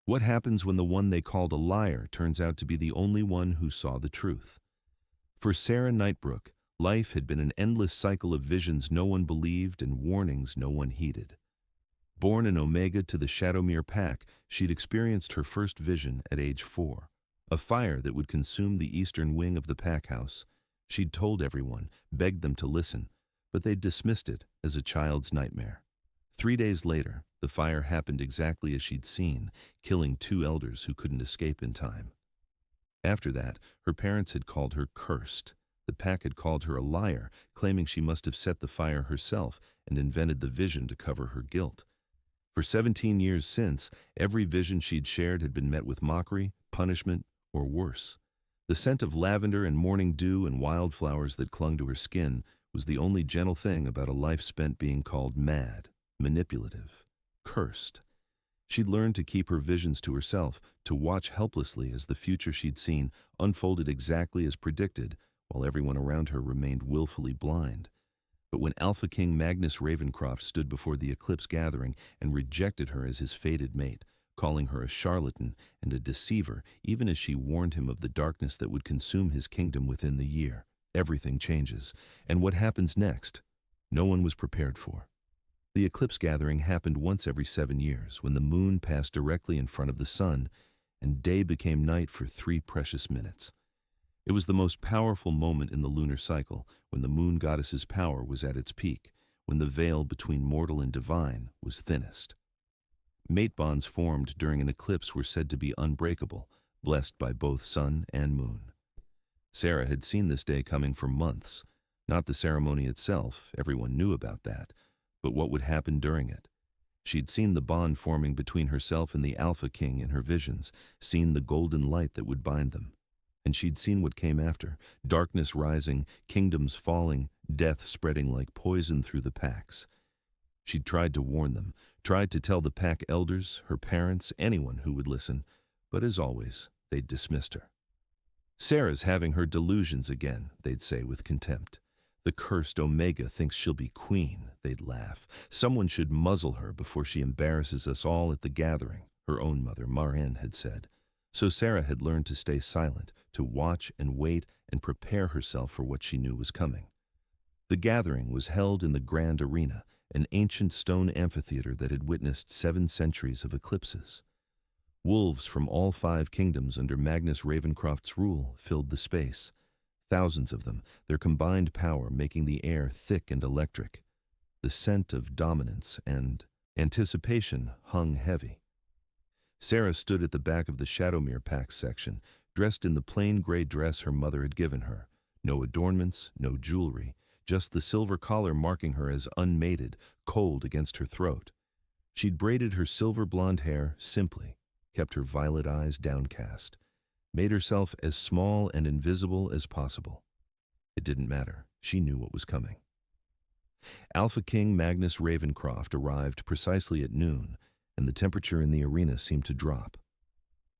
What happens when the one they called a liar turns out to be the only one who saw the truth? For Sarah Nightbrook, life had been an endless cycle of visions no one believed and warnings no one heeded. Born an Omega to the Shadowmere pack, she'd experienced her first vision at age 4, a fire that would consume the eastern wing of the pack house. She'd told everyone, begged them to listen, but they'd dismissed it as a child's nightmare. 3 days later, the fire happened exactly as she'd seen, killing 2 elders who couldn't escape in time. After that, her parents had called her cursed. The pack had called her a liar, claiming she must have set the fire herself and invented the vision to cover her guilt. For 17 years since, every vision she'd shared had been met with mockery, punishment, or worse. The scent of lavender and morning dew and wildflowers that clung to her skin was the only gentle thing about a life spent being called mad, manipulative, cursed. She'd learned to keep her visions to herself, to watch helplessly as the future she'd seen unfolded exactly as predicted, while everyone around her remained willfully blind. But when Alpha King Magnus Ravencroft stood before the Eclipse Gathering and rejected her as his fated mate, calling her a charlatan and a deceiver, even as she warned him of the darkness that would consume his kingdom within the year, everything changes. And what happens next? No one was prepared for. The Eclipse Gathering happened once every 7 years, when the moon passed directly in front of the sun, and day became night for 3 precious minutes. It was the most powerful moment in the lunar cycle, when the moon goddess's power was at its peak, when the veil between mortal and divine was thinnest. Mate bonds formed during an eclipse were said to be unbreakable, blessed by both sun and moon. Sarah had seen this day coming for months. Not the ceremony itself, everyone knew about that, but what would happen during it. She'd seen the bond forming between herself and the Alpha King in her visions, seen the golden light that would bind them. And she'd seen what came after, darkness rising, kingdoms falling, death spreading like poison through the packs. She'd tried to warn them, tried to tell the pack elders, her parents, anyone who would listen, but as always, they'd dismissed her. Sarah's having her delusions again, they'd say with contempt. The cursed Omega thinks she'll be queen, they'd laugh. Someone should muzzle her before she embarrasses us all at the gathering, her own mother, Marianne, had said. So Sarah had learned to stay silent, to watch and wait and prepare herself for what she knew was coming. The gathering was held in the Grand Arena, an ancient stone amphitheater that had witnessed 7 centuries of eclipses. Wolves from all 5 kingdoms under Magnus Ravencroft's rule filled the space. Thousands of them, their combined power making the air thick and electric. The scent of dominance and anticipation hung heavy. Sarah stood at the back of the Shadowmere pack section, dressed in the plain gray dress her mother had given her. No adornments, no jewelry, just the silver collar marking her as unmated, cold against her throat. She'd braided her silver blonde hair simply, kept her violet eyes downcast, made herself as small and invisible as possible. It didn't matter. She knew what was coming. Alpha King Magnus Ravencroft arrived precisely at noon, and the temperature in the arena seemed to drop.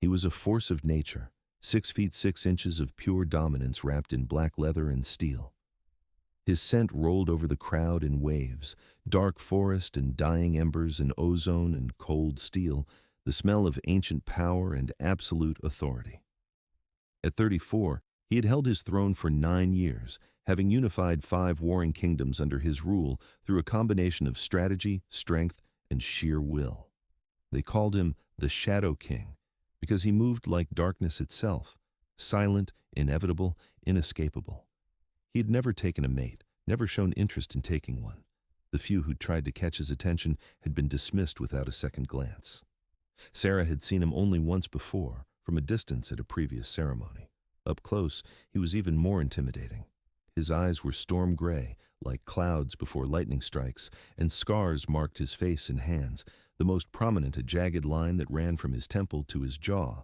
He was a force of nature, 6 feet 6 inches of pure dominance wrapped in black leather and steel. His scent rolled over the crowd in waves, dark forest and dying embers and ozone and cold steel, the smell of ancient power and absolute authority. At 34, he had held his throne for 9 years, having unified 5 warring kingdoms under his rule through a combination of strategy, strength, and sheer will. They called him the Shadow King because he moved like darkness itself, silent, inevitable, inescapable. He had never taken a mate, never shown interest in taking one. The few who'd tried to catch his attention had been dismissed without a second glance. Sarah had seen him only once before, from a distance at a previous ceremony. Up close, he was even more intimidating. His eyes were storm gray, like clouds before lightning strikes, and scars marked his face and hands, the most prominent a jagged line that ran from his temple to his jaw.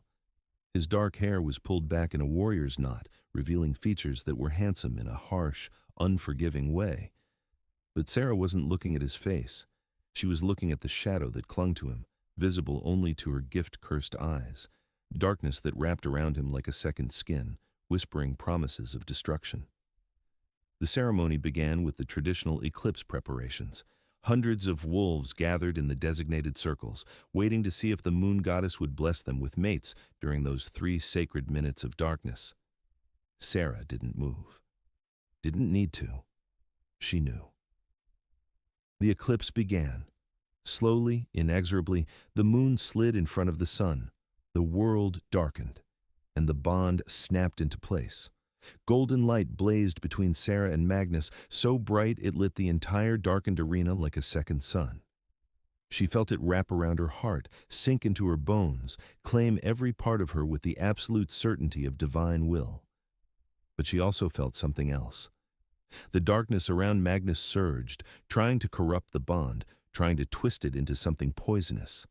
His dark hair was pulled back in a warrior's knot, revealing features that were handsome in a harsh, unforgiving way. But Sarah wasn't looking at his face. She was looking at the shadow that clung to him, visible only to her gift-cursed eyes, darkness that wrapped around him like a second skin, whispering promises of destruction. The ceremony began with the traditional eclipse preparations. Hundreds of wolves gathered in the designated circles, waiting to see if the moon goddess would bless them with mates during those 3 sacred minutes of darkness. Sarah didn't move. Didn't need to. She knew. The eclipse began. Slowly, inexorably, the moon slid in front of the sun. The world darkened, and the bond snapped into place. Golden light blazed between Sarah and Magnus, so bright it lit the entire darkened arena like a second sun. She felt it wrap around her heart, sink into her bones, claim every part of her with the absolute certainty of divine will. But she also felt something else. The darkness around Magnus surged, trying to corrupt the bond, trying to twist it into something poisonous.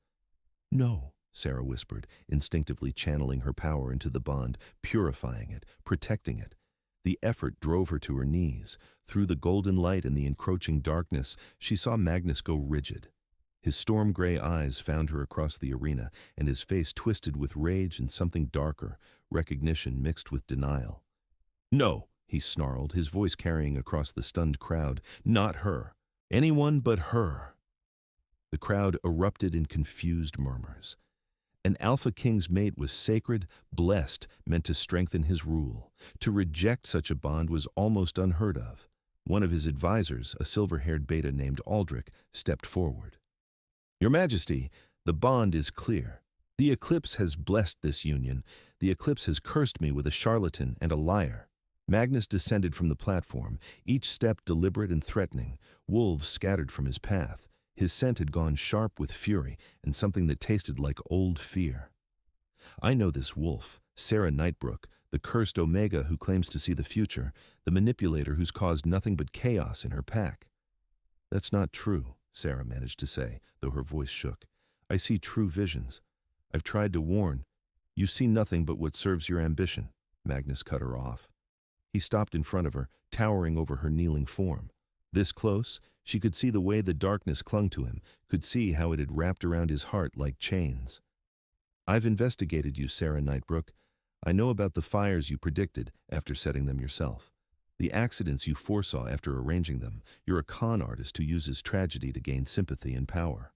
"No," Sarah whispered, instinctively channeling her power into the bond, purifying it, protecting it. The effort drove her to her knees. Through the golden light and the encroaching darkness, she saw Magnus go rigid. His storm-gray eyes found her across the arena, and his face twisted with rage and something darker, recognition mixed with denial. "No," he snarled, his voice carrying across the stunned crowd. "Not her. Anyone but her." The crowd erupted in confused murmurs. An Alpha King's mate was sacred, blessed, meant to strengthen his rule. To reject such a bond was almost unheard of. One of his advisors, a silver-haired beta named Aldrich, stepped forward. "Your Majesty, the bond is clear. The eclipse has blessed this union. The eclipse has cursed me with a charlatan and a liar." Magnus descended from the platform, each step deliberate and threatening. Wolves scattered from his path. His scent had gone sharp with fury and something that tasted like old fear. "I know this wolf, Sarah Nightbrook, the cursed Omega who claims to see the future, the manipulator who's caused nothing but chaos in her pack." "That's not true," Sarah managed to say, though her voice shook. "I see true visions. I've tried to warn. You see nothing but what serves your ambition." Magnus cut her off. He stopped in front of her, towering over her kneeling form. This close, she could see the way the darkness clung to him, could see how it had wrapped around his heart like chains. "I've investigated you, Sarah Nightbrook. I know about the fires you predicted after setting them yourself. The accidents you foresaw after arranging them. You're a con artist who uses tragedy to gain sympathy and power."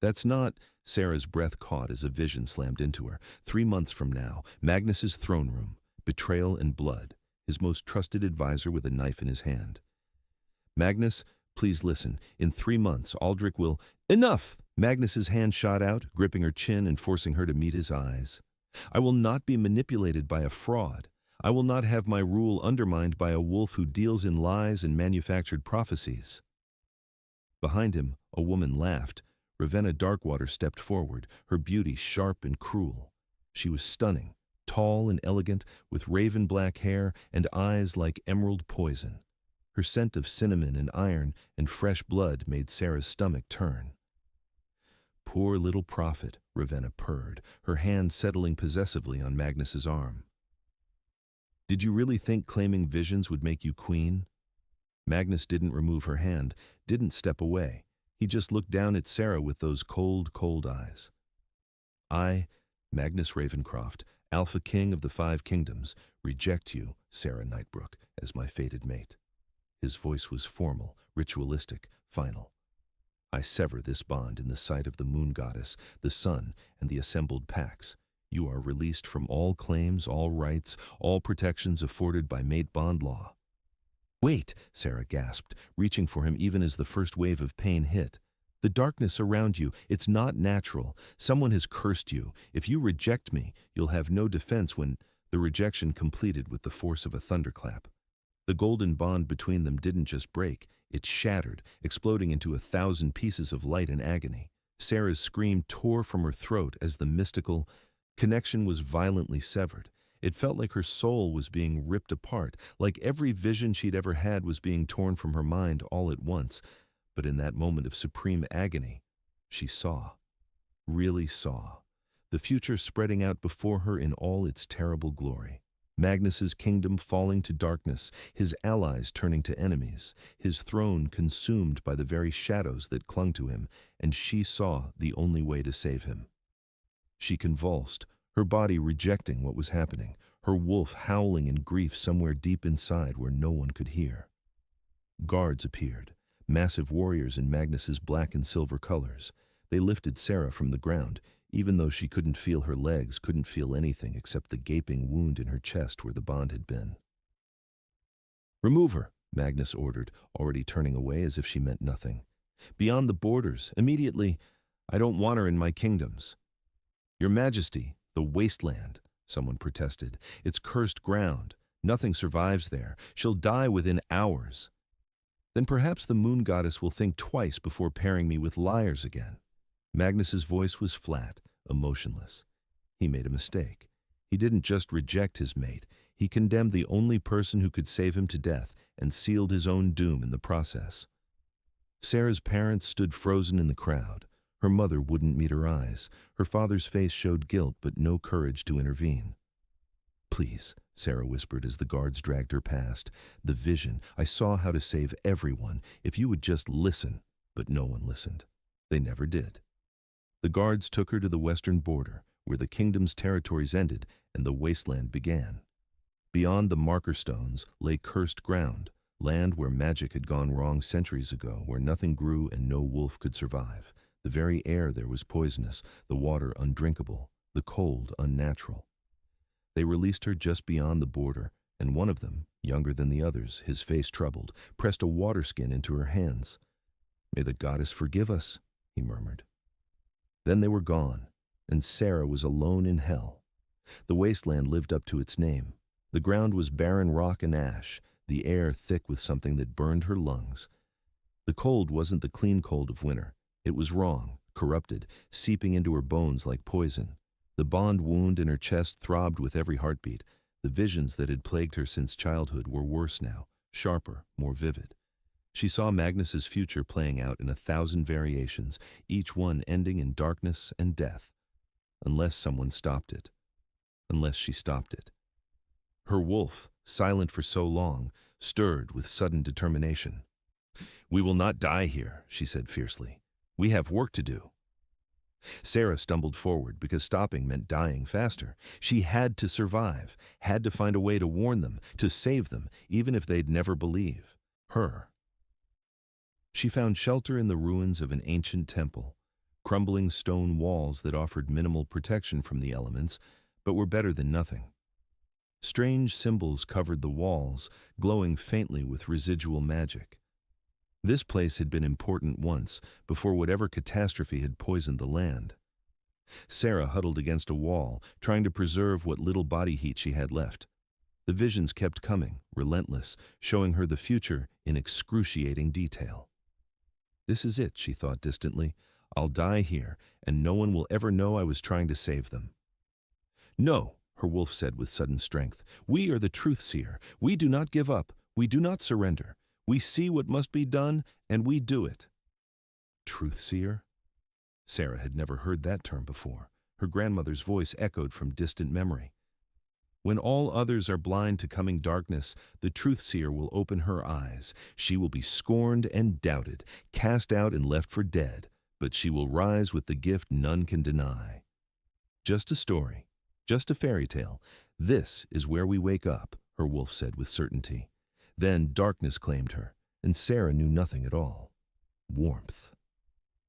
"That's not—" Sarah's breath caught as a vision slammed into her. 3 months from now, Magnus's throne room, betrayal and blood, his most trusted advisor with a knife in his hand. "Magnus, please listen. In 3 months, Aldrich will—" "Enough!" Magnus's hand shot out, gripping her chin and forcing her to meet his eyes. "I will not be manipulated by a fraud. I will not have my rule undermined by a wolf who deals in lies and manufactured prophecies." Behind him, a woman laughed. Ravenna Darkwater stepped forward, her beauty sharp and cruel. She was stunning, tall and elegant, with raven-black hair and eyes like emerald poison. Her scent of cinnamon and iron and fresh blood made Sarah's stomach turn. "Poor little prophet," Ravenna purred, her hand settling possessively on Magnus's arm. "Did you really think claiming visions would make you queen?" Magnus didn't remove her hand, didn't step away. He just looked down at Sarah with those cold, cold eyes. "I, Magnus Ravencroft, Alpha King of the 5 Kingdoms, reject you, Sarah Nightbrook, as my fated mate." His voice was formal, ritualistic, final. "I sever this bond in the sight of the moon goddess, the sun, and the assembled packs. You are released from all claims, all rights, all protections afforded by mate bond law." "Wait," Sarah gasped, reaching for him even as the first wave of pain hit. "The darkness around you, it's not natural. Someone has cursed you. If you reject me, you'll have no defense when—" The rejection completed with the force of a thunderclap. The golden bond between them didn't just break, it shattered, exploding into 1,000 pieces of light and agony. Sarah's scream tore from her throat as the mystical connection was violently severed. It felt like her soul was being ripped apart, like every vision she'd ever had was being torn from her mind all at once. But in that moment of supreme agony, she saw, really saw, the future spreading out before her in all its terrible glory. Magnus's kingdom falling to darkness, his allies turning to enemies, his throne consumed by the very shadows that clung to him, and she saw the only way to save him. She convulsed, her body rejecting what was happening, her wolf howling in grief somewhere deep inside where no one could hear. Guards appeared. massive warriors in Magnus's black and silver colors. They lifted Sarah from the ground, even though she couldn't feel her legs, couldn't feel anything except the gaping wound in her chest where the bond had been. "Remove her," Magnus ordered, already turning away as if she meant nothing. "Beyond the borders, immediately. I don't want her in my kingdoms." "Your Majesty, the wasteland," someone protested. "It's cursed ground. Nothing survives there. She'll die within hours." "Then perhaps the moon goddess will think twice before pairing me with liars again." Magnus's voice was flat, emotionless. He made a mistake. He didn't just reject his mate. He condemned the only person who could save him to death and sealed his own doom in the process. Sarah's parents stood frozen in the crowd. Her mother wouldn't meet her eyes. Her father's face showed guilt but no courage to intervene. "Please," Sarah whispered as the guards dragged her past. "The vision. I saw how to save everyone. If you would just listen." But no one listened. They never did. The guards took her to the western border, where the kingdom's territories ended and the wasteland began. Beyond the marker stones lay cursed ground, land where magic had gone wrong centuries ago, where nothing grew and no wolf could survive. The very air there was poisonous, the water undrinkable, the cold unnatural. They released her just beyond the border, and one of them, younger than the others, his face troubled, pressed a water skin into her hands. "May the goddess forgive us," he murmured. Then they were gone, and Sarah was alone in hell. The wasteland lived up to its name. The ground was barren rock and ash, the air thick with something that burned her lungs. The cold wasn't the clean cold of winter. It was wrong, corrupted, seeping into her bones like poison. The bond wound in her chest throbbed with every heartbeat. The visions that had plagued her since childhood were worse now, sharper, more vivid. She saw Magnus's future playing out in 1,000 variations, each one ending in darkness and death. Unless someone stopped it. Unless she stopped it. Her wolf, silent for so long, stirred with sudden determination. "We will not die here," she said fiercely. "We have work to do." Sarah stumbled forward because stopping meant dying faster. She had to survive, had to find a way to warn them, to save them, even if they'd never believe her. She found shelter in the ruins of an ancient temple, crumbling stone walls that offered minimal protection from the elements, but were better than nothing. Strange symbols covered the walls, glowing faintly with residual magic. This place had been important once, before whatever catastrophe had poisoned the land. Sarah huddled against a wall, trying to preserve what little body heat she had left. The visions kept coming, relentless, showing her the future in excruciating detail. "This is it," she thought distantly. "I'll die here, and no one will ever know I was trying to save them." "No," her wolf said with sudden strength. "We are the truth seer. We do not give up. We do not surrender. We see what must be done, and we do it." Truth seer? Sarah had never heard that term before. Her grandmother's voice echoed from distant memory. "When all others are blind to coming darkness, the truth seer will open her eyes. She will be scorned and doubted, cast out and left for dead, but she will rise with the gift none can deny." Just a story, just a fairy tale. "This is where we wake up," her wolf said with certainty. Then darkness claimed her, and Sarah knew nothing at all. Warmth.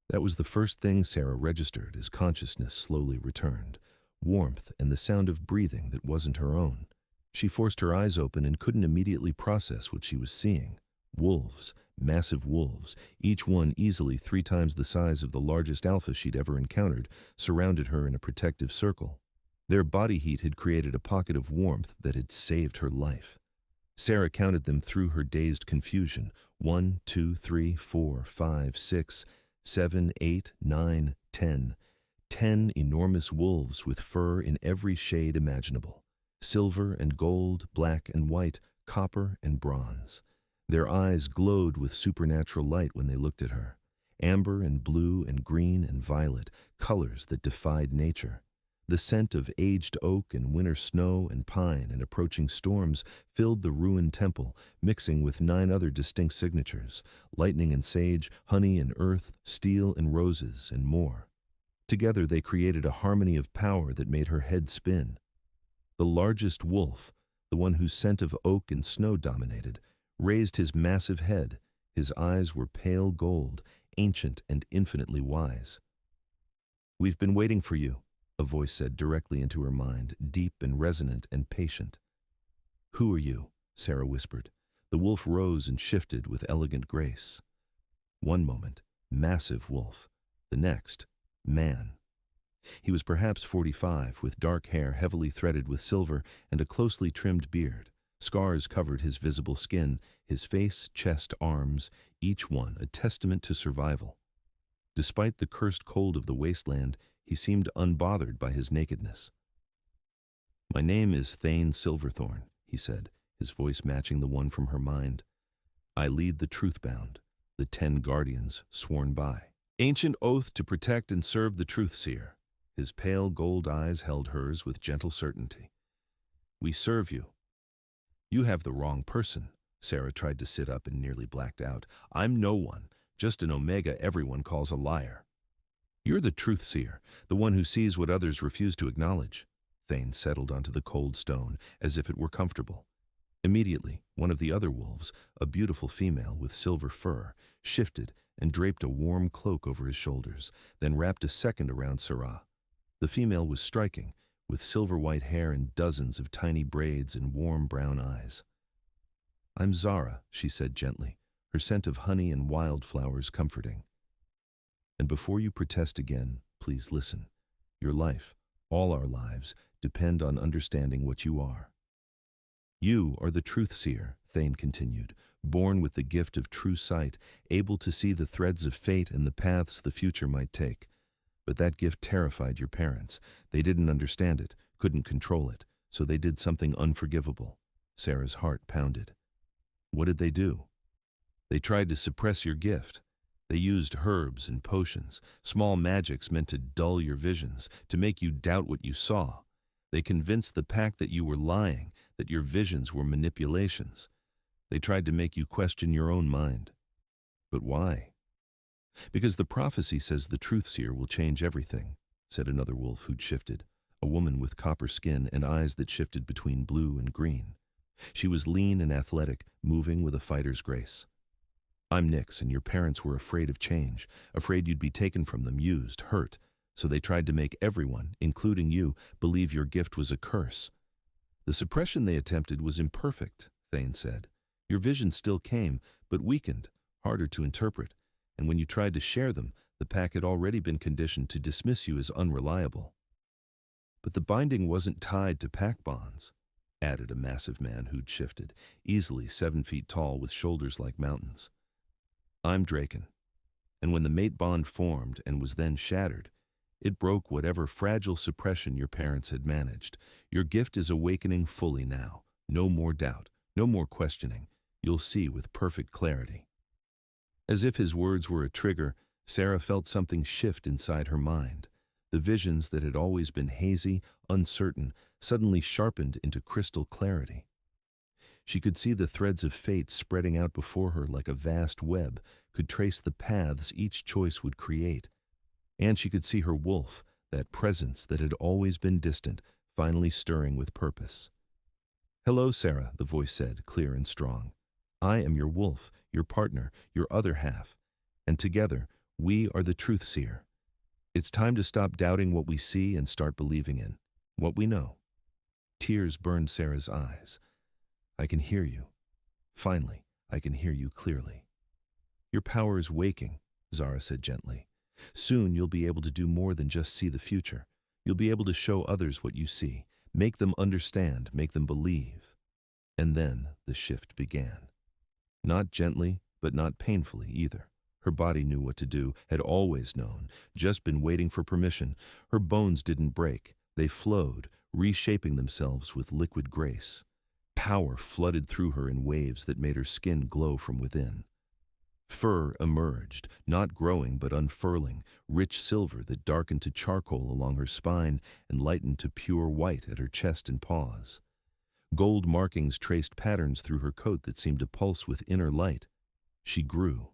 That was the first thing Sarah registered as consciousness slowly returned. Warmth and the sound of breathing that wasn't her own. She forced her eyes open and couldn't immediately process what she was seeing. Wolves, massive wolves, each one easily 3 times the size of the largest alpha she'd ever encountered, surrounded her in a protective circle. Their body heat had created a pocket of warmth that had saved her life. Sarah counted them through her dazed confusion. 1, 2, 3, 4, 5, 6, 7, 8, 9, 10. 10 enormous wolves with fur in every shade imaginable. Silver and gold, black and white, copper and bronze. Their eyes glowed with supernatural light when they looked at her. Amber and blue and green and violet, colors that defied nature. The scent of aged oak and winter snow and pine and approaching storms filled the ruined temple, mixing with 9 other distinct signatures: lightning and sage, honey and earth, steel and roses, and more. Together they created a harmony of power that made her head spin. The largest wolf, the one whose scent of oak and snow dominated, raised his massive head, His eyes were pale gold, ancient and infinitely wise. "We've been waiting for you," a voice said directly into her mind, deep and resonant and patient. "Who are you?" Sarah whispered. The wolf rose and shifted with elegant grace. One moment, massive wolf. The next, man. He was perhaps 45, with dark hair heavily threaded with silver and a closely trimmed beard. Scars covered his visible skin, his face, chest, arms, each one a testament to survival. Despite the cursed cold of the wasteland, he seemed unbothered by his nakedness. "My name is Thane Silverthorn," he said, his voice matching the one from her mind. "I lead the Truthbound, the 10 guardians sworn by. Ancient oath to protect and serve the Truthseer." His pale gold eyes held hers with gentle certainty. "We serve you." "You have the wrong person." Sarah tried to sit up and nearly blacked out. "I'm no one, just an Omega everyone calls a liar." "You're the Truthseer, the one who sees what others refuse to acknowledge." Thane settled onto the cold stone, as if it were comfortable. Immediately, one of the other wolves, a beautiful female with silver fur, shifted and draped a warm cloak over his shoulders, then wrapped a second around Sarah. The female was striking, with silver-white hair and dozens of tiny braids and warm brown eyes. "I'm Zara," she said gently, her scent of honey and wildflowers comforting. "And before you protest again, please listen. Your life, all our lives, depend on understanding what you are." "You are the Truthseer," Thane continued, born with the gift of true sight, able to see the threads of fate and the paths the future might take. But that gift terrified your parents. They didn't understand it, couldn't control it, so they did something unforgivable. Sarah's heart pounded. "What did they do?" "They tried to suppress your gift. They used herbs and potions, small magics meant to dull your visions, to make you doubt what you saw. They convinced the pack that you were lying, that your visions were manipulations. They tried to make you question your own mind." "But why?" "Because the prophecy says the Truthseer will change everything," said another wolf who'd shifted, a woman with copper skin and eyes that shifted between blue and green. She was lean and athletic, moving with a fighter's grace. "I'm Nyx, and your parents were afraid of change, afraid you'd be taken from them, used, hurt, so they tried to make everyone, including you, believe your gift was a curse. The suppression they attempted was imperfect," Thane said. "Your visions still came, but weakened, harder to interpret, and when you tried to share them, the pack had already been conditioned to dismiss you as unreliable." "But the binding wasn't tied to pack bonds," added a massive man who'd shifted, easily 7 feet tall with shoulders like mountains. "I'm Draken, and when the mate bond formed and was then shattered, it broke whatever fragile suppression your parents had managed. Your gift is awakening fully now. No more doubt, no more questioning. You'll see with perfect clarity." As if his words were a trigger, Sarah felt something shift inside her mind. The visions that had always been hazy, uncertain, suddenly sharpened into crystal clarity. She could see the threads of fate spreading out before her like a vast web, could trace the paths each choice would create. And she could see her wolf, that presence that had always been distant, finally stirring with purpose. "Hello, Sarah," the voice said, clear and strong. "I am your wolf, your partner, your other half, and together we are the Truthseer. It's time to stop doubting what we see and start believing in what we know." Tears burned Sarah's eyes. "I can hear you. Finally, I can hear you clearly." "Your power is waking," Zara said gently. "Soon you'll be able to do more than just see the future. You'll be able to show others what you see, make them understand, make them believe." And then the shift began. Not gently, but not painfully either. Her body knew what to do, had always known, just been waiting for permission. Her bones didn't break. They flowed, reshaping themselves with liquid grace. Power flooded through her in waves that made her skin glow from within. Fur emerged, not growing but unfurling, rich silver that darkened to charcoal along her spine and lightened to pure white at her chest and paws. Gold markings traced patterns through her coat that seemed to pulse with inner light. She grew.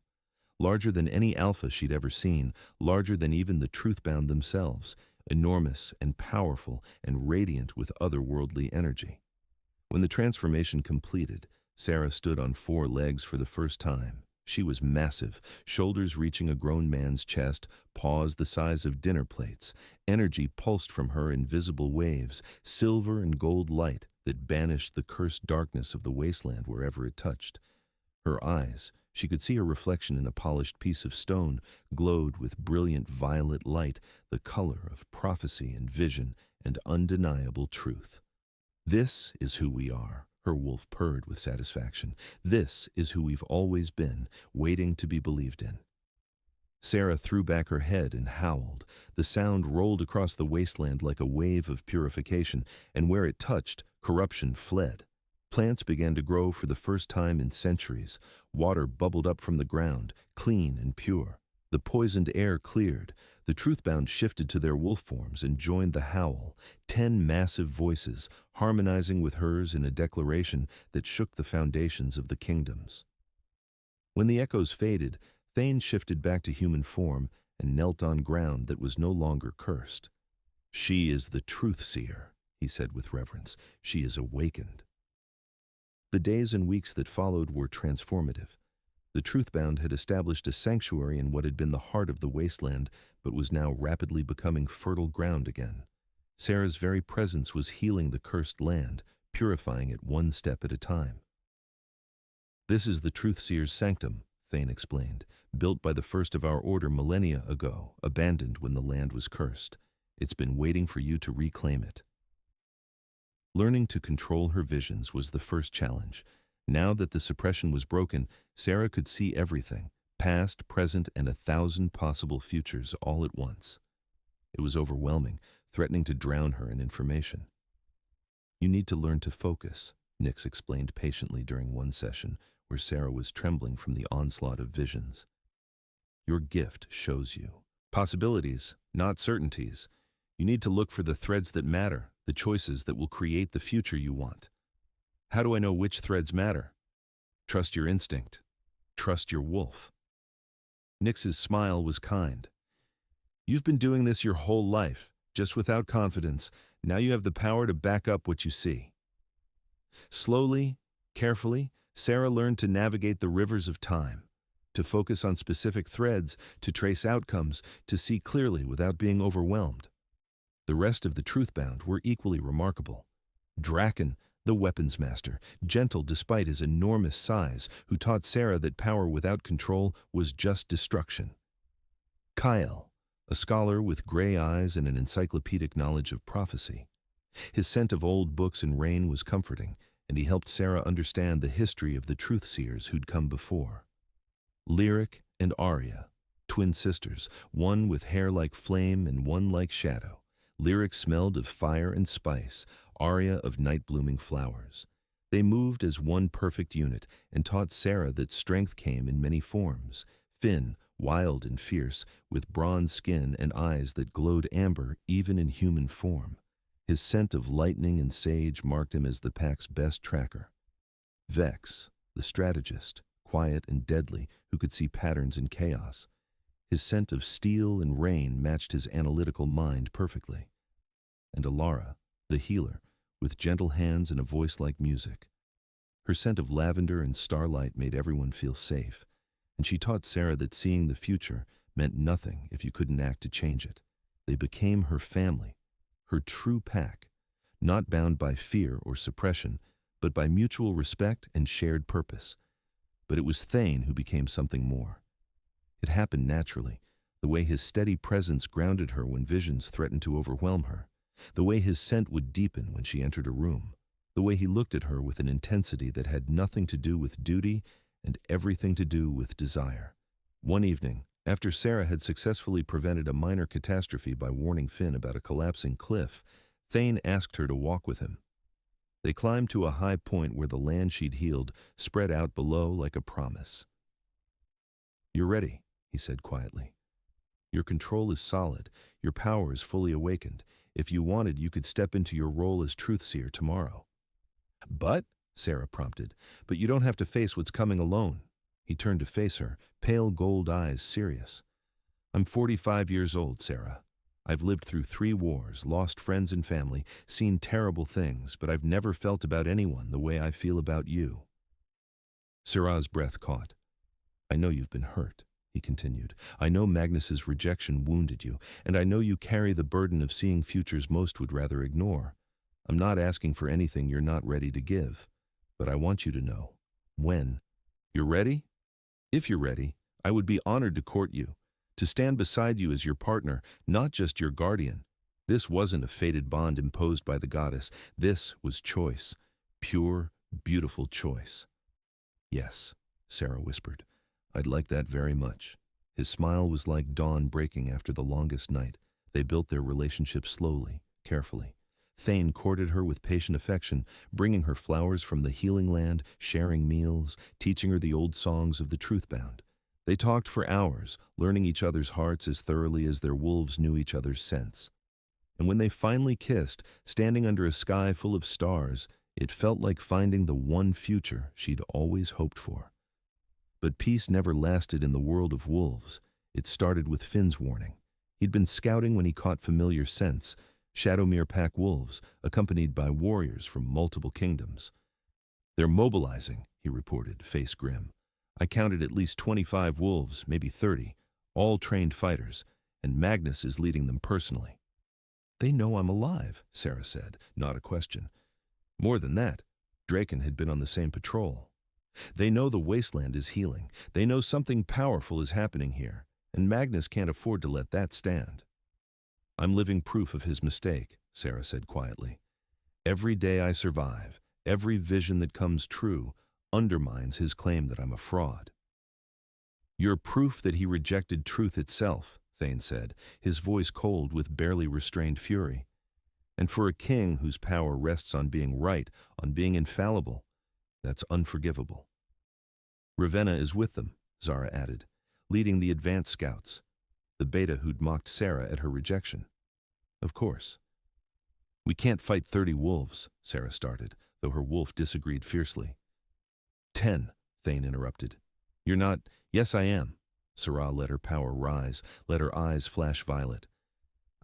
Larger than any alpha she'd ever seen, larger than even the Truthbound themselves, enormous and powerful and radiant with otherworldly energy. When the transformation completed, Sarah stood on 4 legs for the first time. She was massive, shoulders reaching a grown man's chest, paws the size of dinner plates. Energy pulsed from her in visible waves, silver and gold light that banished the cursed darkness of the wasteland wherever it touched. Her eyes, she could see her reflection in a polished piece of stone, glowed with brilliant violet light, the color of prophecy and vision and undeniable truth. "This is who we are," her wolf purred with satisfaction. "This is who we've always been, waiting to be believed in." Sarah threw back her head and howled. The sound rolled across the wasteland like a wave of purification, and where it touched, corruption fled. Plants began to grow for the first time in centuries. Water bubbled up from the ground, clean and pure. The poisoned air cleared. The truthbound shifted to their wolf forms and joined the howl, 10 massive voices, harmonizing with hers in a declaration that shook the foundations of the kingdoms. When the echoes faded, Thane shifted back to human form and knelt on ground that was no longer cursed. "She is the truth-seer," he said with reverence. "She is awakened." The days and weeks that followed were transformative. The Truthbound had established a sanctuary in what had been the heart of the wasteland, but was now rapidly becoming fertile ground again. Sarah's very presence was healing the cursed land, purifying it one step at a time. "This is the Truthseer's sanctum," Thane explained, "built by the first of our order millennia ago, abandoned when the land was cursed. It's been waiting for you to reclaim it." Learning to control her visions was the first challenge. Now that the suppression was broken, Sarah could see everything, past, present, and 1,000 possible futures all at once. It was overwhelming, threatening to drown her in information. "You need to learn to focus," Nix explained patiently during one session, where Sarah was trembling from the onslaught of visions. "Your gift shows you possibilities, not certainties. You need to look for the threads that matter, the choices that will create the future you want." "How do I know which threads matter?" "Trust your instinct. Trust your wolf." Nix's smile was kind. "You've been doing this your whole life, just without confidence. Now you have the power to back up what you see." Slowly, carefully, Sarah learned to navigate the rivers of time, to focus on specific threads, to trace outcomes, to see clearly without being overwhelmed. The rest of the Truthbound were equally remarkable. Draken, the weapons master, gentle despite his enormous size, who taught Sarah that power without control was just destruction. Kyle, a scholar with gray eyes and an encyclopedic knowledge of prophecy. His scent of old books and rain was comforting, and he helped Sarah understand the history of the truth-seers who'd come before. Lyric and Arya, twin sisters, one with hair like flame and one like shadow. Lyric smelled of fire and spice, Arya of night-blooming flowers. They moved as one perfect unit and taught Sarah that strength came in many forms. Finn, wild and fierce, with bronze skin and eyes that glowed amber even in human form. His scent of lightning and sage marked him as the pack's best tracker. Vex, the strategist, quiet and deadly, who could see patterns in chaos. His scent of steel and rain matched his analytical mind perfectly. And Alara, the healer, with gentle hands and a voice like music. Her scent of lavender and starlight made everyone feel safe, and she taught Sarah that seeing the future meant nothing if you couldn't act to change it. They became her family, her true pack, not bound by fear or suppression, but by mutual respect and shared purpose. But it was Thane who became something more. It happened naturally, the way his steady presence grounded her when visions threatened to overwhelm her, the way his scent would deepen when she entered a room, the way he looked at her with an intensity that had nothing to do with duty and everything to do with desire. One evening, after Sarah had successfully prevented a minor catastrophe by warning Finn about a collapsing cliff, Thane asked her to walk with him. They climbed to a high point where the land she'd healed spread out below like a promise. "You're ready," he said quietly. "Your control is solid. Your power is fully awakened. If you wanted, you could step into your role as Truthseer tomorrow." "But," Sarah prompted, "but you don't have to face what's coming alone." He turned to face her, pale gold eyes serious. "I'm 45 years old, Sarah. I've lived through 3 wars, lost friends and family, seen terrible things, but I've never felt about anyone the way I feel about you." Sarah's breath caught. I know you've been hurt, he continued. I know Magnus's rejection wounded you, and I know you carry the burden of seeing futures most would rather ignore. I'm not asking for anything you're not ready to give, but I want you to know. When? You're ready? If you're ready, I would be honored to court you, to stand beside you as your partner, not just your guardian. This wasn't a fated bond imposed by the goddess. This was choice. Pure, beautiful choice. Yes, Sarah whispered. I'd like that very much. His smile was like dawn breaking after the longest night. They built their relationship slowly, carefully. Thane courted her with patient affection, bringing her flowers from the healing land, sharing meals, teaching her the old songs of the truth-bound. They talked for hours, learning each other's hearts as thoroughly as their wolves knew each other's scents. And when they finally kissed, standing under a sky full of stars, it felt like finding the one future she'd always hoped for. But peace never lasted in the world of wolves. It started with Finn's warning. He'd been scouting when he caught familiar scents, Shadowmere pack wolves, accompanied by warriors from multiple kingdoms. They're mobilizing, he reported, face grim. I counted at least 25 wolves, maybe 30, all trained fighters, and Magnus is leading them personally. They know I'm alive, Sarah said, not a question. More than that, Draken had been on the same patrol. They know the wasteland is healing. They know something powerful is happening here, and Magnus can't afford to let that stand. I'm living proof of his mistake, Sarah said quietly. Every day I survive, every vision that comes true, undermines his claim that I'm a fraud. You're proof that he rejected truth itself, Thane said, his voice cold with barely restrained fury. And for a king whose power rests on being right, on being infallible, that's unforgivable. Ravenna is with them, Zara added, leading the advance scouts, the beta who'd mocked Sarah at her rejection. Of course. We can't fight 30 wolves, Sarah started, though her wolf disagreed fiercely. 10, Thane interrupted. You're not— Yes, I am. Sarah let her power rise, let her eyes flash violet.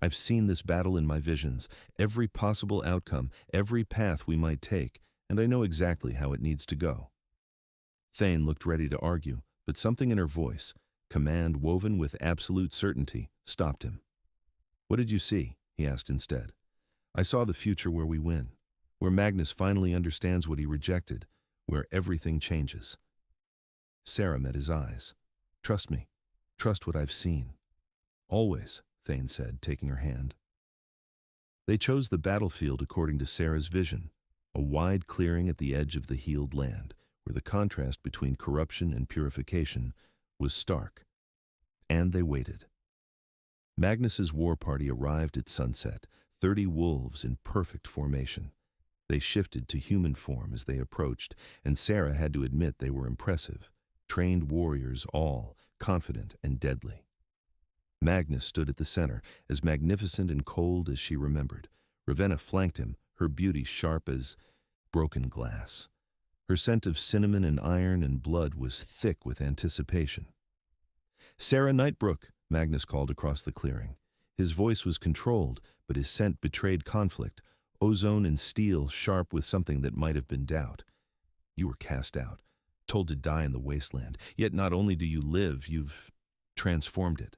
I've seen this battle in my visions, every possible outcome, every path we might take, and I know exactly how it needs to go. Thane looked ready to argue, but something in her voice, command woven with absolute certainty, stopped him. What did you see? He asked instead. I saw the future where we win, where Magnus finally understands what he rejected, where everything changes. Sarah met his eyes. Trust me. Trust what I've seen. Always, Thane said, taking her hand. They chose the battlefield according to Sarah's vision, a wide clearing at the edge of the healed land, where the contrast between corruption and purification was stark. And they waited. Magnus's war party arrived at sunset, 30 wolves in perfect formation. They shifted to human form as they approached, and Sarah had to admit they were impressive. Trained warriors all, confident and deadly. Magnus stood at the center, as magnificent and cold as she remembered. Ravenna flanked him, her beauty sharp as broken glass. Her scent of cinnamon and iron and blood was thick with anticipation. Sarah Nightbrook, Magnus called across the clearing. His voice was controlled, but his scent betrayed conflict, ozone and steel sharp with something that might have been doubt. You were cast out, told to die in the wasteland, yet not only do you live, you've transformed it.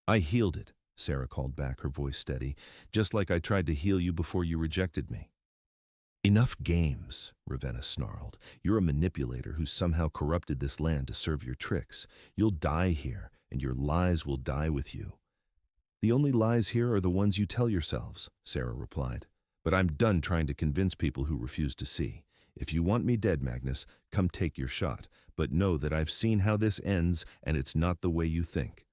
I healed it, Sarah called back, her voice steady, just like I tried to heal you before you rejected me. Enough games, Ravenna snarled. You're a manipulator who somehow corrupted this land to serve your tricks. You'll die here, and your lies will die with you. The only lies here are the ones you tell yourselves, Sarah replied. But I'm done trying to convince people who refuse to see. If you want me dead, Magnus, come take your shot. But know that I've seen how this ends, and it's not the way you think.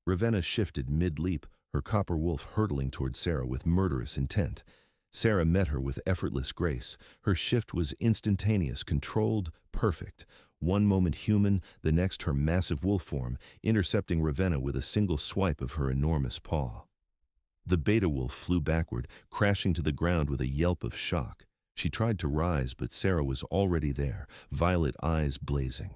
Ravenna shifted mid-leap, her copper wolf hurtling toward Sarah with murderous intent. Sarah met her with effortless grace. Her shift was instantaneous, controlled, perfect. One moment human, the next her massive wolf form, intercepting Ravenna with a single swipe of her enormous paw. The beta wolf flew backward, crashing to the ground with a yelp of shock. She tried to rise, but Sarah was already there, violet eyes blazing.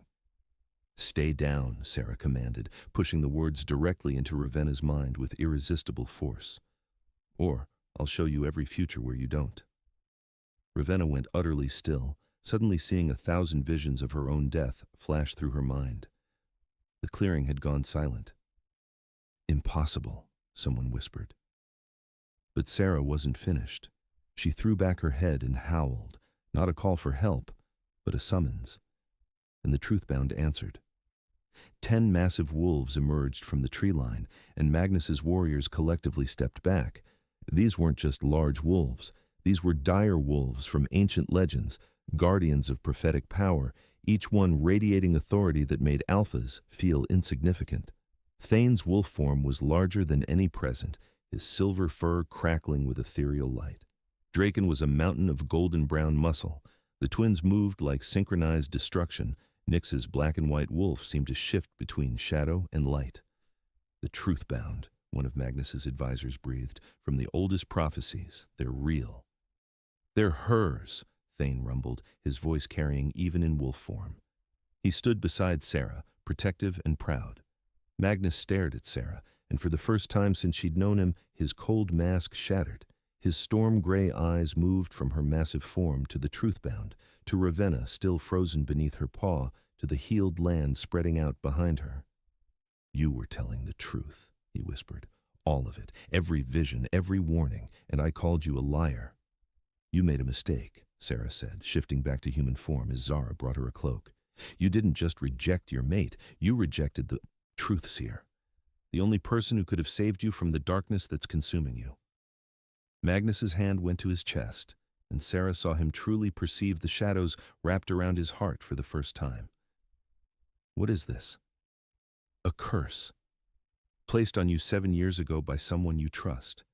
Stay down, Sarah commanded, pushing the words directly into Ravenna's mind with irresistible force. Or I'll show you every future where you don't. Ravenna went utterly still, suddenly seeing 1,000 visions of her own death flash through her mind. The clearing had gone silent. "Impossible," someone whispered. But Sarah wasn't finished. She threw back her head and howled, not a call for help, but a summons. And the Truthbound answered. 10 massive wolves emerged from the tree line, and Magnus's warriors collectively stepped back. These weren't just large wolves. These were dire wolves from ancient legends, guardians of prophetic power, each one radiating authority that made alphas feel insignificant. Thane's wolf form was larger than any present, his silver fur crackling with ethereal light. Draken was a mountain of golden-brown muscle. The twins moved like synchronized destruction. Nyx's black and white wolf seemed to shift between shadow and light. "The Truthbound," one of Magnus's advisors breathed. "From the oldest prophecies, they're real." "They're hers," Thane rumbled, his voice carrying even in wolf form. He stood beside Sarah, protective and proud. Magnus stared at Sarah, and for the first time since she'd known him, his cold mask shattered. His storm-gray eyes moved from her massive form to the Truthbound, to Ravenna still frozen beneath her paw, to the healed land spreading out behind her. "You were telling the truth," he whispered. "All of it, every vision, every warning, and I called you a liar." "You made a mistake," Sarah said, shifting back to human form as Zara brought her a cloak. "You didn't just reject your mate, you rejected the Truthseer, the only person who could have saved you from the darkness that's consuming you." Magnus's hand went to his chest, and Sarah saw him truly perceive the shadows wrapped around his heart for the first time. "What is this?" "A curse, placed on you 7 years ago by someone you trust.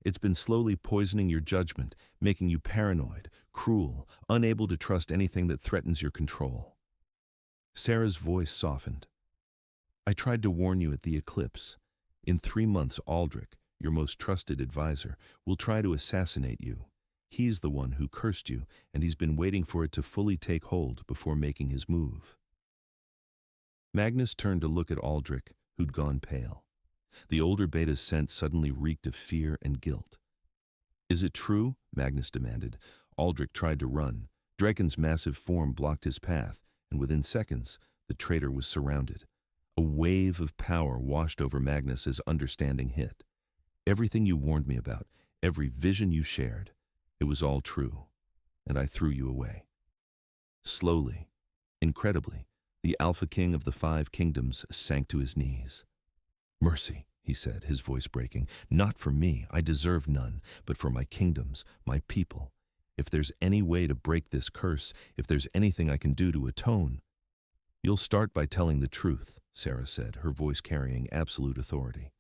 It's been slowly poisoning your judgment, making you paranoid, cruel, unable to trust anything that threatens your control." Sarah's voice softened. "I tried to warn you at the eclipse. In 3 months, Aldrich, your most trusted advisor, will try to assassinate you. He's the one who cursed you, and he's been waiting for it to fully take hold before making his move." Magnus turned to look at Aldrich, who'd gone pale. The older beta's scent suddenly reeked of fear and guilt. "Is it true?" Magnus demanded. Aldrich tried to run. Draken's massive form blocked his path, and within seconds, the traitor was surrounded. A wave of power washed over Magnus as understanding hit. "Everything you warned me about, every vision you shared, it was all true, and I threw you away." Slowly, incredibly, the Alpha King of the 5 Kingdoms sank to his knees. "Mercy," he said, his voice breaking. "Not for me, I deserve none, but for my kingdoms, my people. If there's any way to break this curse, if there's anything I can do to atone—" "You'll start by telling the truth," Sarah said, her voice carrying absolute authority.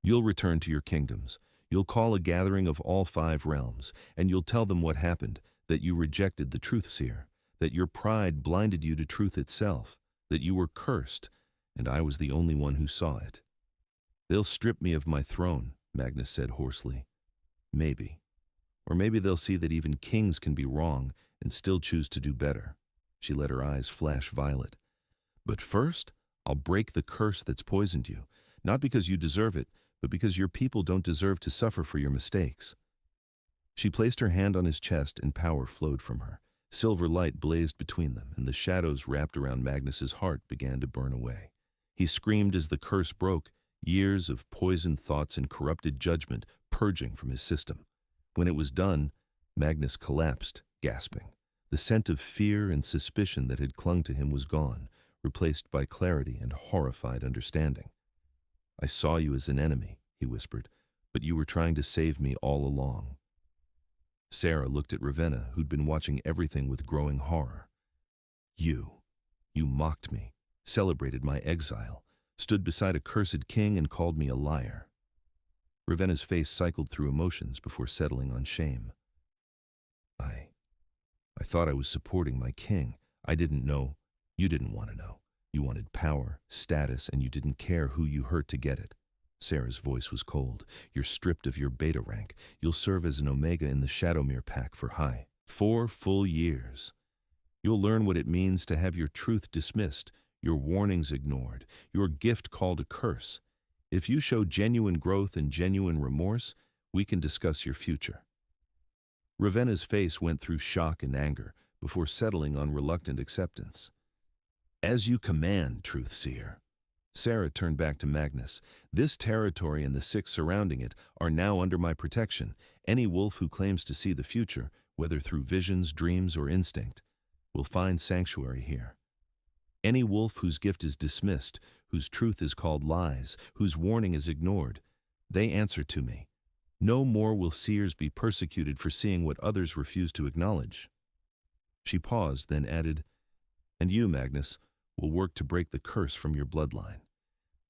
"You'll return to your kingdoms. You'll call a gathering of all 5 realms, and you'll tell them what happened, that you rejected the Truthseer, that your pride blinded you to truth itself, that you were cursed, and I was the only one who saw it." "They'll strip me of my throne," Magnus said hoarsely. "Maybe. Or maybe they'll see that even kings can be wrong and still choose to do better." She let her eyes flash violet. "But first, I'll break the curse that's poisoned you, not because you deserve it, but because your people don't deserve to suffer for your mistakes." She placed her hand on his chest and power flowed from her. Silver light blazed between them, and the shadows wrapped around Magnus's heart began to burn away. He screamed as the curse broke, years of poisoned thoughts and corrupted judgment purging from his system. When it was done, Magnus collapsed, gasping. The scent of fear and suspicion that had clung to him was gone, replaced by clarity and horrified understanding. "I saw you as an enemy," he whispered, "but you were trying to save me all along." Sarah looked at Ravenna, who'd been watching everything with growing horror. You mocked me, celebrated my exile, stood beside a cursed king and called me a liar." Ravenna's face cycled through emotions before settling on shame. I thought I was supporting my king. I didn't know. You didn't want to know. You wanted power, status, and you didn't care who you hurt to get it." Sarah's voice was cold. "You're stripped of your beta rank. You'll serve as an omega in the Shadowmere pack for 4 full years. You'll learn what it means to have your truth dismissed, your warnings ignored, your gift called a curse. If you show genuine growth and genuine remorse, we can discuss your future." Ravenna's face went through shock and anger before settling on reluctant acceptance. "As you command, Truthseer," Sarah turned back to Magnus. This territory and the six surrounding it are now under my protection. Any wolf who claims to see the future, whether through visions, dreams, or instinct, will find sanctuary here. Any wolf whose gift is dismissed, whose truth is called lies, whose warning is ignored, they answer to me. No more will seers be persecuted for seeing what others refuse to acknowledge. She paused, then added, "And you, Magnus, will work to break the curse from your bloodline.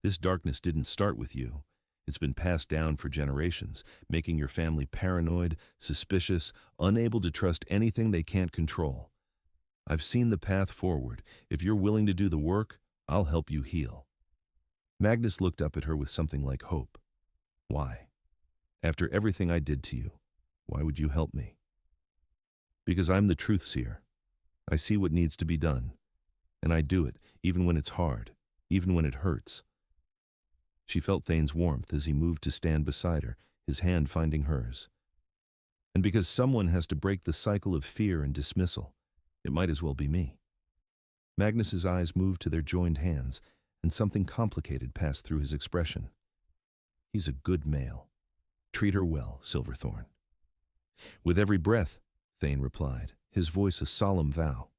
This darkness didn't start with you. It's been passed down for generations, making your family paranoid, suspicious, unable to trust anything they can't control. I've seen the path forward. If you're willing to do the work, I'll help you heal." Magnus looked up at her with something like hope. "Why? After everything I did to you, why would you help me?" "Because I'm the truth seer. I see what needs to be done, and I do it, even when it's hard, even when it hurts." She felt Thane's warmth as he moved to stand beside her, his hand finding hers. "And because someone has to break the cycle of fear and dismissal, it might as well be me." Magnus's eyes moved to their joined hands, and something complicated passed through his expression. "He's a good male. Treat her well, Silverthorn." "With every breath," Thane replied, his voice a solemn vow.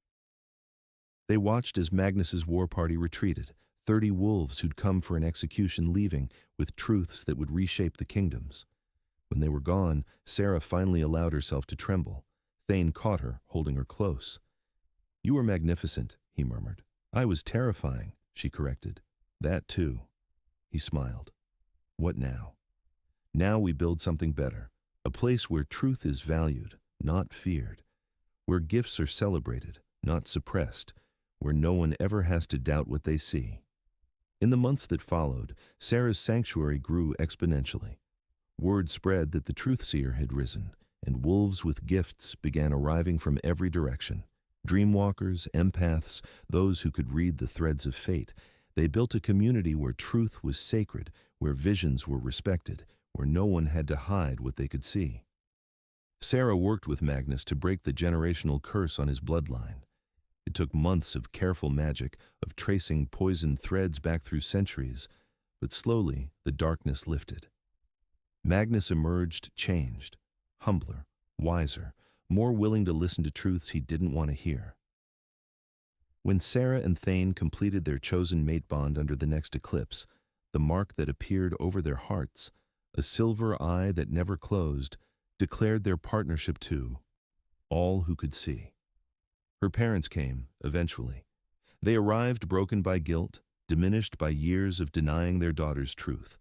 They watched as Magnus's war party retreated, 30 wolves who'd come for an execution leaving with truths that would reshape the kingdoms. When they were gone, Sarah finally allowed herself to tremble. Thane caught her, holding her close. "You were magnificent," he murmured. "I was terrifying," she corrected. "That too." He smiled. "What now?" "Now we build something better. A place where truth is valued, not feared. Where gifts are celebrated, not suppressed. Where no one ever has to doubt what they see." In the months that followed, Sarah's sanctuary grew exponentially. Word spread that the truth seer had risen, and wolves with gifts began arriving from every direction. Dreamwalkers, empaths, those who could read the threads of fate. They built a community where truth was sacred, where visions were respected, where no one had to hide what they could see. Sarah worked with Magnus to break the generational curse on his bloodline. It took months of careful magic, of tracing poisoned threads back through centuries, but slowly the darkness lifted. Magnus emerged changed, humbler, wiser, more willing to listen to truths he didn't want to hear. When Sarah and Thane completed their chosen mate bond under the next eclipse, the mark that appeared over their hearts, a silver eye that never closed, declared their partnership to all who could see. Her parents came, eventually. They arrived broken by guilt, diminished by years of denying their daughter's truth.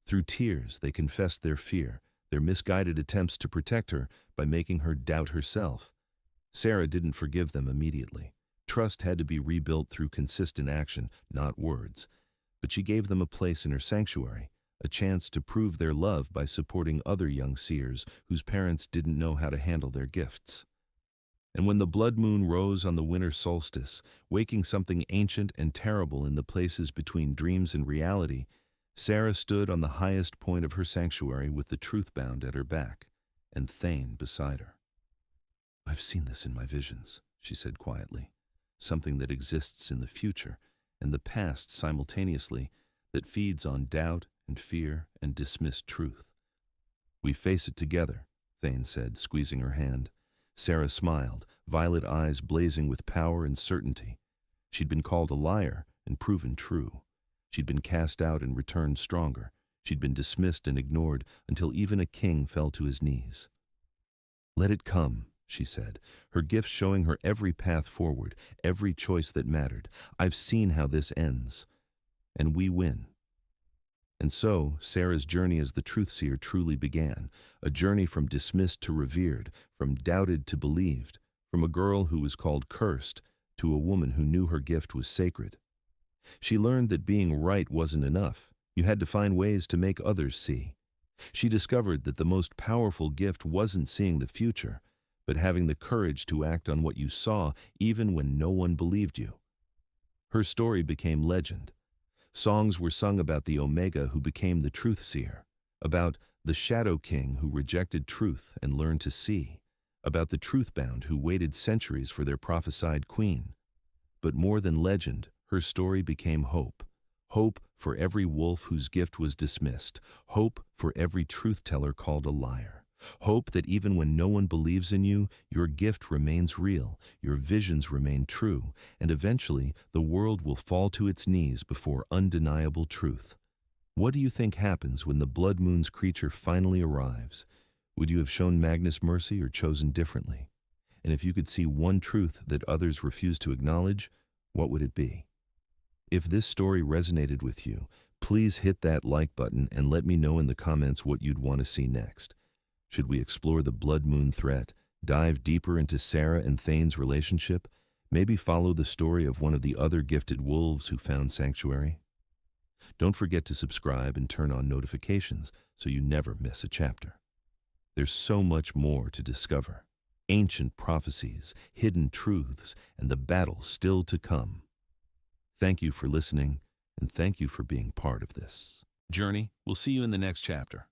Through tears, they confessed their fear, their misguided attempts to protect her by making her doubt herself. Sarah didn't forgive them immediately. Trust had to be rebuilt through consistent action, not words. But she gave them a place in her sanctuary, a chance to prove their love by supporting other young seers whose parents didn't know how to handle their gifts. And when the blood moon rose on the winter solstice, waking something ancient and terrible in the places between dreams and reality, Sarah stood on the highest point of her sanctuary with the truth bound at her back, and Thane beside her. "I've seen this in my visions," she said quietly, "something that exists in the future and the past simultaneously, that feeds on doubt and fear and dismissed truth." "We face it together," Thane said, squeezing her hand. Sarah smiled, violet eyes blazing with power and certainty. She'd been called a liar and proven true. She'd been cast out and returned stronger. She'd been dismissed and ignored until even a king fell to his knees. "Let it come," she said, her gifts showing her every path forward, every choice that mattered. "I've seen how this ends, and we win." And so, Sarah's journey as the truth seer truly began, a journey from dismissed to revered, from doubted to believed, from a girl who was called cursed to a woman who knew her gift was sacred. She learned that being right wasn't enough. You had to find ways to make others see. She discovered that the most powerful gift wasn't seeing the future, but having the courage to act on what you saw even when no one believed you. Her story became legend. Songs were sung about the Omega who became the truth seer, about the Shadow King who rejected truth and learned to see, about the truth-bound who waited centuries for their prophesied queen. But more than legend, her story became hope. Hope for every wolf whose gift was dismissed. Hope for every truth-teller called a liar. Hope that even when no one believes in you, your gift remains real, your visions remain true, and eventually the world will fall to its knees before undeniable truth. What do you think happens when the Blood Moon's creature finally arrives? Would you have shown Magnus mercy or chosen differently? And if you could see one truth that others refuse to acknowledge, what would it be? If this story resonated with you, please hit that like button and let me know in the comments what you'd want to see next. Should we explore the Blood Moon threat, dive deeper into Sarah and Thane's relationship, maybe follow the story of one of the other gifted wolves who found sanctuary? Don't forget to subscribe and turn on notifications so you never miss a chapter. There's so much more to discover. Ancient prophecies, hidden truths, and the battle still to come. Thank you for listening, and thank you for being part of this journey. We'll see you in the next chapter.